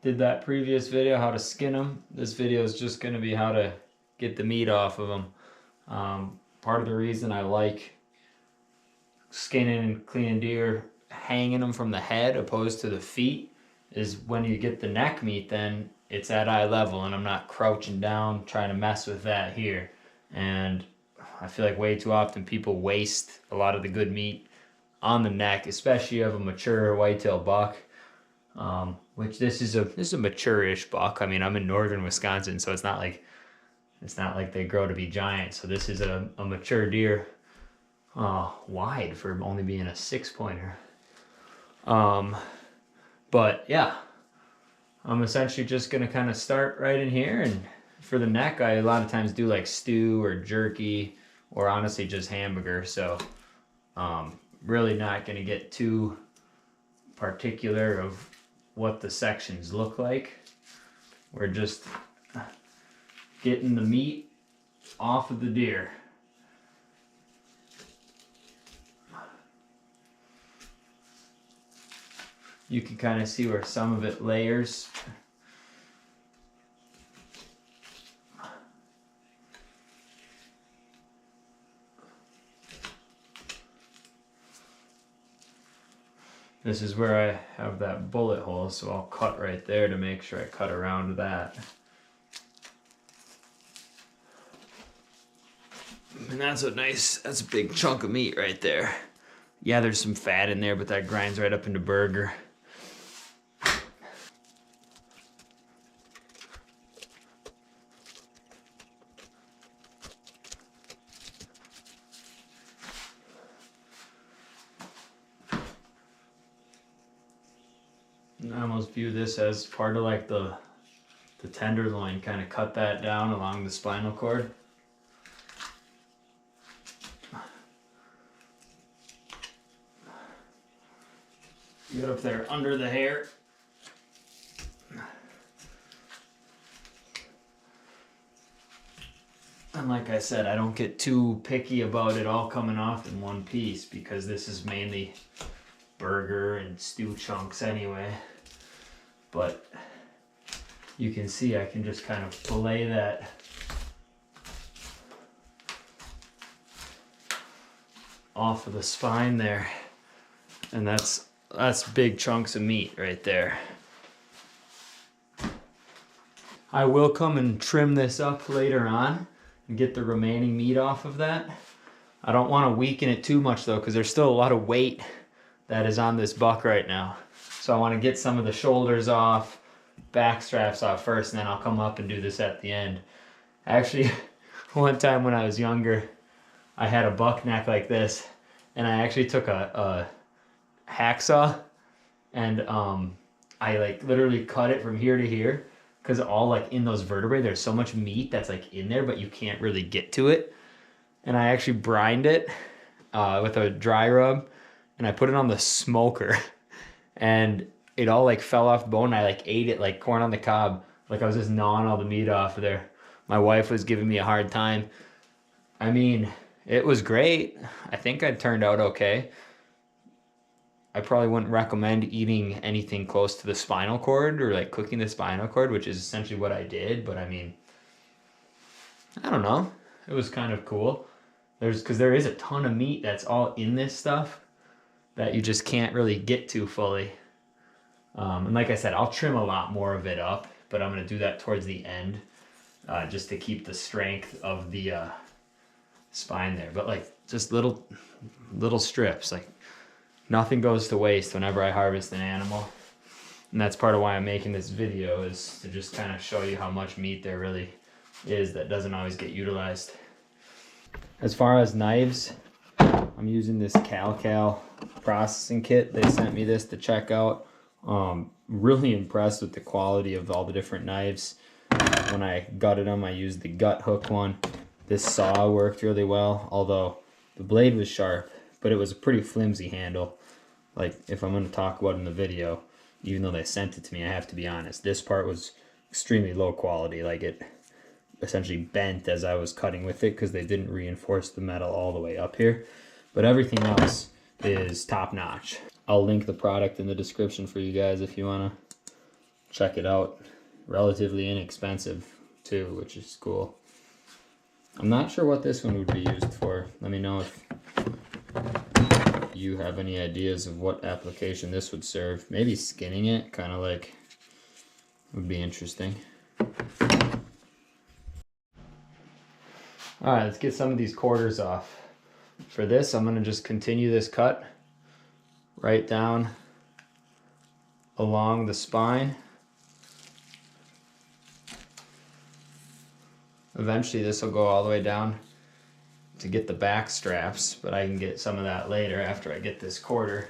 did that previous video, how to skin them. This video is just going to be how to get the meat off of them. Part of the reason I like skinning and cleaning deer, hanging them from the head opposed to the feet, is when you get the neck meat, then it's at eye level and I'm not crouching down trying to mess with that here. And I feel like way too often people waste a lot of the good meat on the neck, especially of a mature whitetail buck. Which this is a mature-ish buck. I mean, I'm in northern Wisconsin, so it's not like they grow to be giant. So this is a mature deer, wide for only being a 6-pointer. But yeah, I'm essentially just gonna kind of start right in here, and for the neck, I a lot of times do like stew or jerky, or honestly just hamburger. So really not gonna get too particular of what the sections look like. We're just getting the meat off of the deer. You can kind of see where some of it layers. This is where I have that bullet hole, so I'll cut right there to make sure I cut around that. And that's a big chunk of meat right there. Yeah, there's some fat in there, but that grinds right up into burger. I almost view this as part of like the tenderloin, kind of cut that down along the spinal cord. Get up there under the hair. And like I said, I don't get too picky about it all coming off in one piece, because this is mainly burger and stew chunks anyway. But you can see I can just kind of fillet that off of the spine there. And that's big chunks of meat right there. I will come and trim this up later on and get the remaining meat off of that. I don't want to weaken it too much though, because there's still a lot of weight that is on this buck right now. So I want to get some of the shoulders off, back straps off first, and then I'll come up and do this at the end. Actually, one time when I was younger, I had a buck neck like this, and I actually took a hacksaw and I like literally cut it from here to here, because all like in those vertebrae there's so much meat that's like in there, but you can't really get to it. And I actually brined it with a dry rub, and I put it on the smoker and it all like fell off the bone. I like ate it like corn on the cob, like I was just gnawing all the meat off of there. My wife was giving me a hard time. I mean, it was great. I think I turned out okay. I probably wouldn't recommend eating anything close to the spinal cord or like cooking the spinal cord, which is essentially what I did. But I mean, I don't know. It was kind of cool. Because there is a ton of meat that's all in this stuff that you just can't really get to fully. And like I said, I'll trim a lot more of it up, but I'm going to do that towards the end just to keep the strength of the spine there. But like just little strips, like nothing goes to waste whenever I harvest an animal. And that's part of why I'm making this video, is to just kind of show you how much meat there really is that doesn't always get utilized. As far as knives, I'm using this kalkal processing kit. They sent me this to check out. Really impressed with the quality of all the different knives. When I gutted them, I used the gut hook one. This saw worked really well, although the blade was sharp, but it was a pretty flimsy handle. Like, if I'm going to talk about it in the video, even though they sent it to me, I have to be honest, this part was extremely low quality. Like, it essentially bent as I was cutting with it because they didn't reinforce the metal all the way up here. But everything else is top notch. I'll link the product in the description for you guys if you want to check it out. Relatively inexpensive too, which is cool. I'm not sure what this one would be used for. Let me know if you have any ideas of what application this would serve. Maybe skinning it, kind of like, would be interesting. All right, let's get some of these quarters off. For this, I'm gonna just continue this cut right down along the spine. Eventually this will go all the way down to get the back straps, but I can get some of that later after I get this quarter.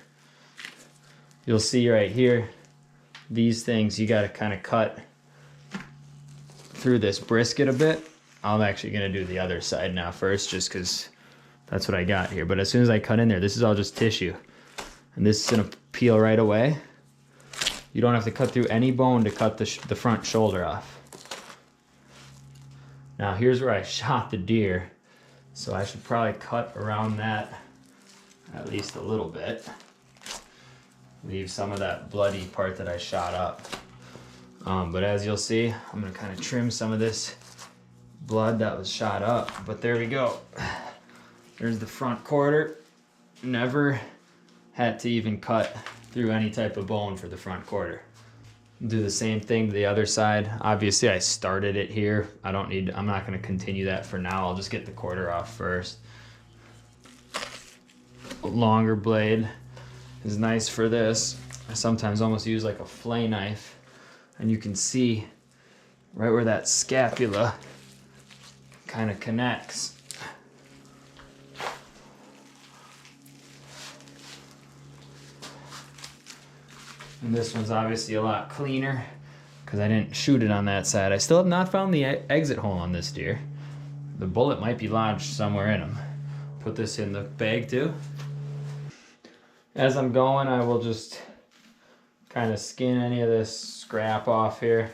You'll see right here, these things you gotta kind of cut through this brisket a bit. I'm actually gonna do the other side now first, just because that's what I got here. But as soon as I cut in there, this is all just tissue. And this is gonna peel right away. You don't have to cut through any bone to cut the front shoulder off. Now here's where I shot the deer. So I should probably cut around that at least a little bit. Leave some of that bloody part that I shot up. But as you'll see, I'm gonna kind of trim some of this blood that was shot up. But there we go. There's the front quarter. Never had to even cut through any type of bone for the front quarter. Do the same thing to the other side. Obviously I started it here. I'm not gonna continue that for now. I'll just get the quarter off first. A longer blade is nice for this. I sometimes almost use like a fillet knife, and you can see right where that scapula kind of connects. And this one's obviously a lot cleaner because I didn't shoot it on that side. I still have not found the exit hole on this deer. The bullet might be lodged somewhere in him. Put this in the bag too. As I'm going, I will just kind of skin any of this scrap off here,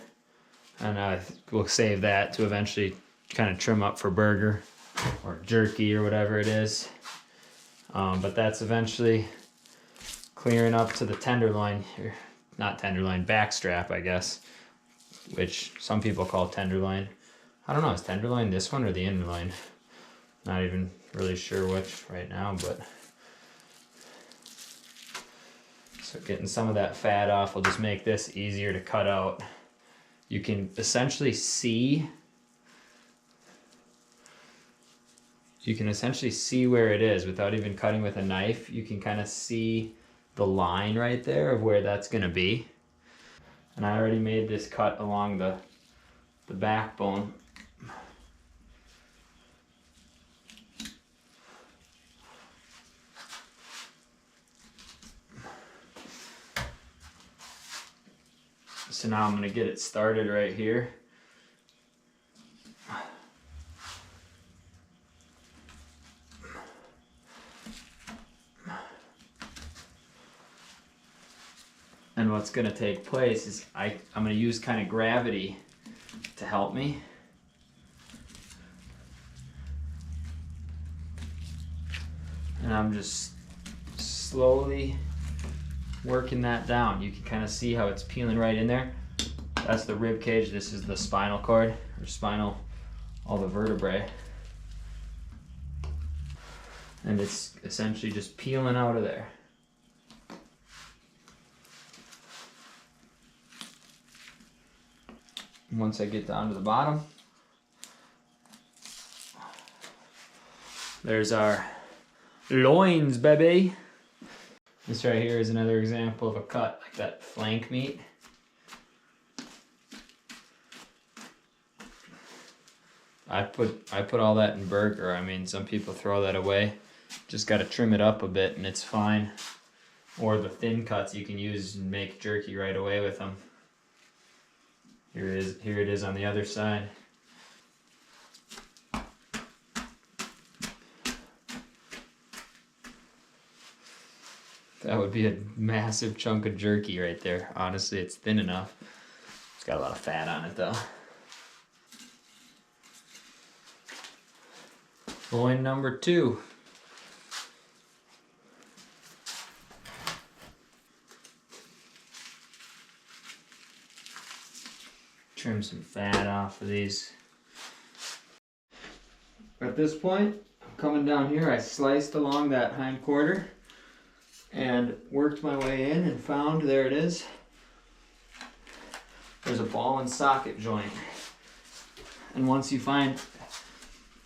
and I will save that to eventually kind of trim up for burger or jerky or whatever it is. But that's eventually clearing up to the tenderloin, or not tenderloin, backstrap, I guess, which some people call tenderloin. I don't know, is tenderloin this one or the innerloin? Not even really sure which right now, but so getting some of that fat off will just make this easier to cut out. You can essentially see where it is without even cutting with a knife. You can kind of see the line right there of where that's gonna be. And I already made this cut along the backbone. So now I'm gonna get it started right here. And what's gonna take place is I'm gonna use kind of gravity to help me. And I'm just slowly working that down. You can kind of see how it's peeling right in there. That's the rib cage. This is the spinal cord, or all the vertebrae. And it's essentially just peeling out of there. Once I get down to the bottom, there's our loins, baby. This right here is another example of a cut like that flank meat. I put all that in burger. I mean, some people throw that away. Just got to trim it up a bit and it's fine. Or the thin cuts you can use and make jerky right away with them. Here it is on the other side. That would be a massive chunk of jerky right there. Honestly, it's thin enough. It's got a lot of fat on it though. Loin number 2. trim some fat off of these. At this point, I'm coming down here, I sliced along that hind quarter and worked my way in and found, there it is, there's a ball and socket joint. And once you find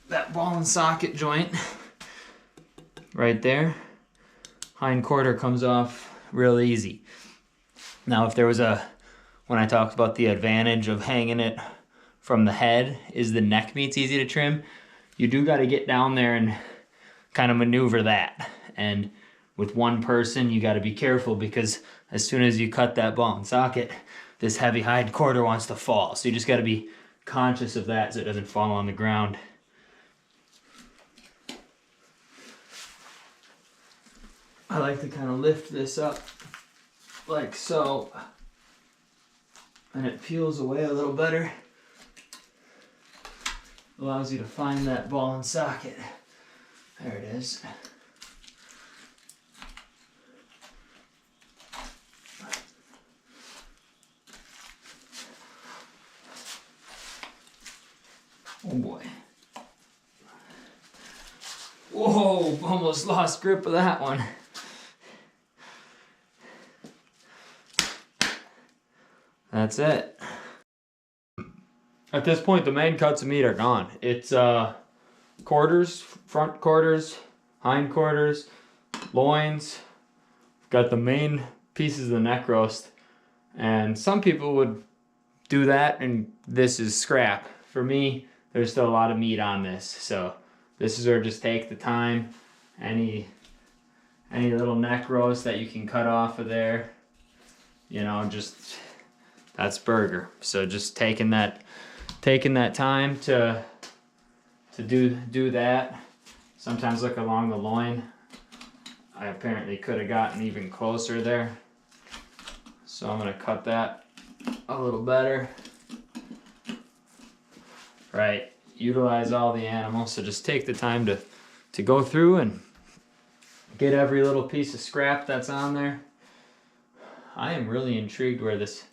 that ball and socket joint right there, hind quarter comes off real easy. Now if there was when I talked about the advantage of hanging it from the head is the neck meat's easy to trim, you do got to get down there and kind of maneuver that. And with one person, you got to be careful because as soon as you cut that ball and socket, this heavy hind quarter wants to fall. So you just got to be conscious of that so it doesn't fall on the ground. I like to kind of lift this up like so, and it peels away a little better. Allows you to find that ball and socket. There it is. Oh boy. Whoa, almost lost grip of that one. That's it. At this point, the main cuts of meat are gone. It's quarters, front quarters, hind quarters, loins. Got the main pieces of the neck roast. And some people would do that and this is scrap. For me, there's still a lot of meat on this. So this is where just take the time. Any little neck roast that you can cut off of there, you know, just that's burger. So just taking that time to do that. Sometimes look along the loin. I apparently could have gotten even closer there. So I'm gonna cut that a little better. Right, utilize all the animals. So just take the time to go through and get every little piece of scrap that's on there. I am really intrigued where this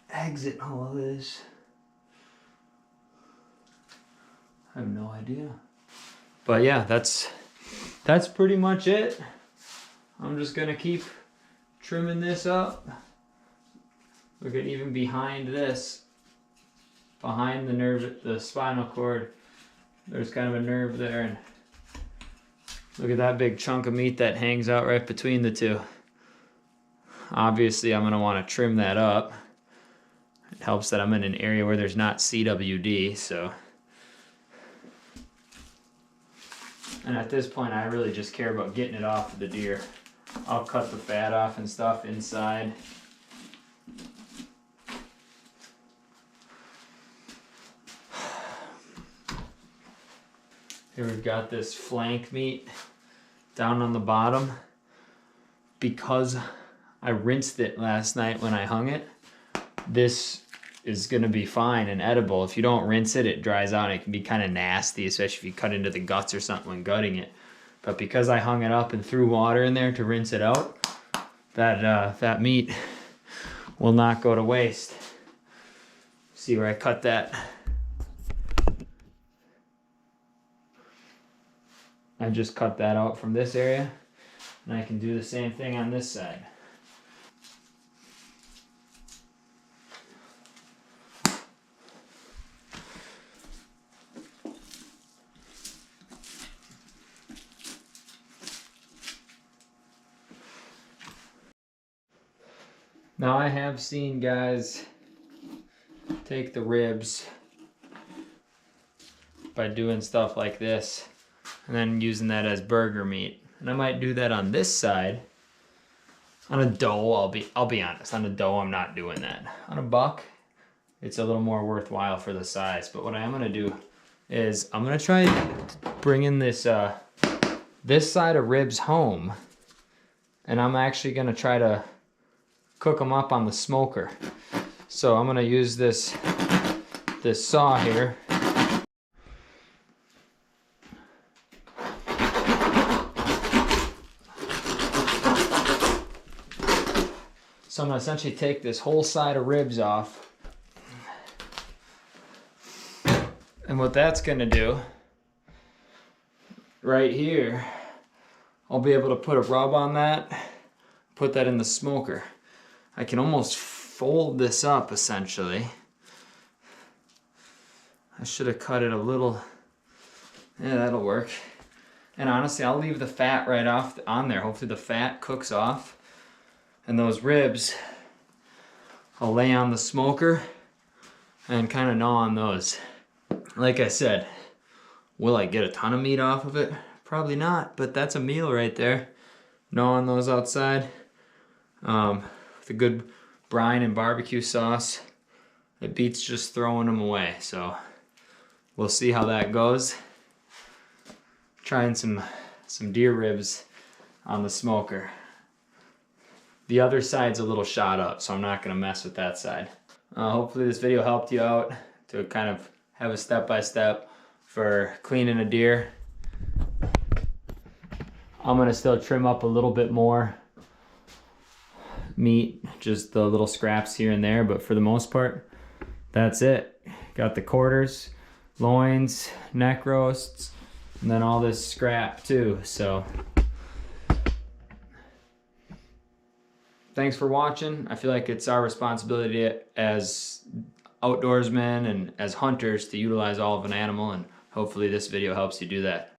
exit hole is. I have no idea. But yeah, that's pretty much it. I'm just gonna keep trimming this up. Look at even behind this, behind the nerve, the spinal cord, there's kind of a nerve there, and look at that big chunk of meat that hangs out right between the two. Obviously, I'm gonna wanna trim that up. It helps that I'm in an area where there's not CWD, so. And at this point, I really just care about getting it off of the deer. I'll cut the fat off and stuff inside. Here we've got this flank meat down on the bottom. Because I rinsed it last night when I hung it, this is gonna be fine and edible. If you don't rinse it, it dries out and it can be kind of nasty, especially if you cut into the guts or something when gutting it. But because I hung it up and threw water in there to rinse it out, that meat will not go to waste. See where I cut that? I just cut that out from this area, and I can do the same thing on this side. Now I have seen guys take the ribs by doing stuff like this and then using that as burger meat. And I might do that on this side. On a doe, I'll be honest, on a doe I'm not doing that. On a buck, it's a little more worthwhile for the size. But what I am gonna do is I'm gonna try bringing this this side of ribs home, and I'm actually gonna try to cook them up on the smoker. So I'm gonna use this saw here. So I'm gonna essentially take this whole side of ribs off And what that's gonna do, right here, I'll be able to put a rub on that, put that in the smoker. I can almost fold this up essentially. I should have cut it a little, yeah, that'll work. And honestly, I'll leave the fat right off on there. Hopefully the fat cooks off. And those ribs, I'll lay on the smoker and kind of gnaw on those. Like I said, will I get a ton of meat off of it? Probably not, but that's a meal right there. Gnaw on those outside. With a good brine and barbecue sauce, it beats just throwing them away. So we'll see how that goes. Trying some deer ribs on the smoker. The other side's a little shot up, so I'm not gonna mess with that side. Hopefully this video helped you out to kind of have a step-by-step for cleaning a deer. I'm gonna still trim up a little bit more meat, just the little scraps here and there, but for the most part, that's it. Got the quarters, loins, neck roasts, and then all this scrap too, so. Thanks for watching. I feel like it's our responsibility as outdoorsmen and as hunters to utilize all of an animal, and hopefully this video helps you do that.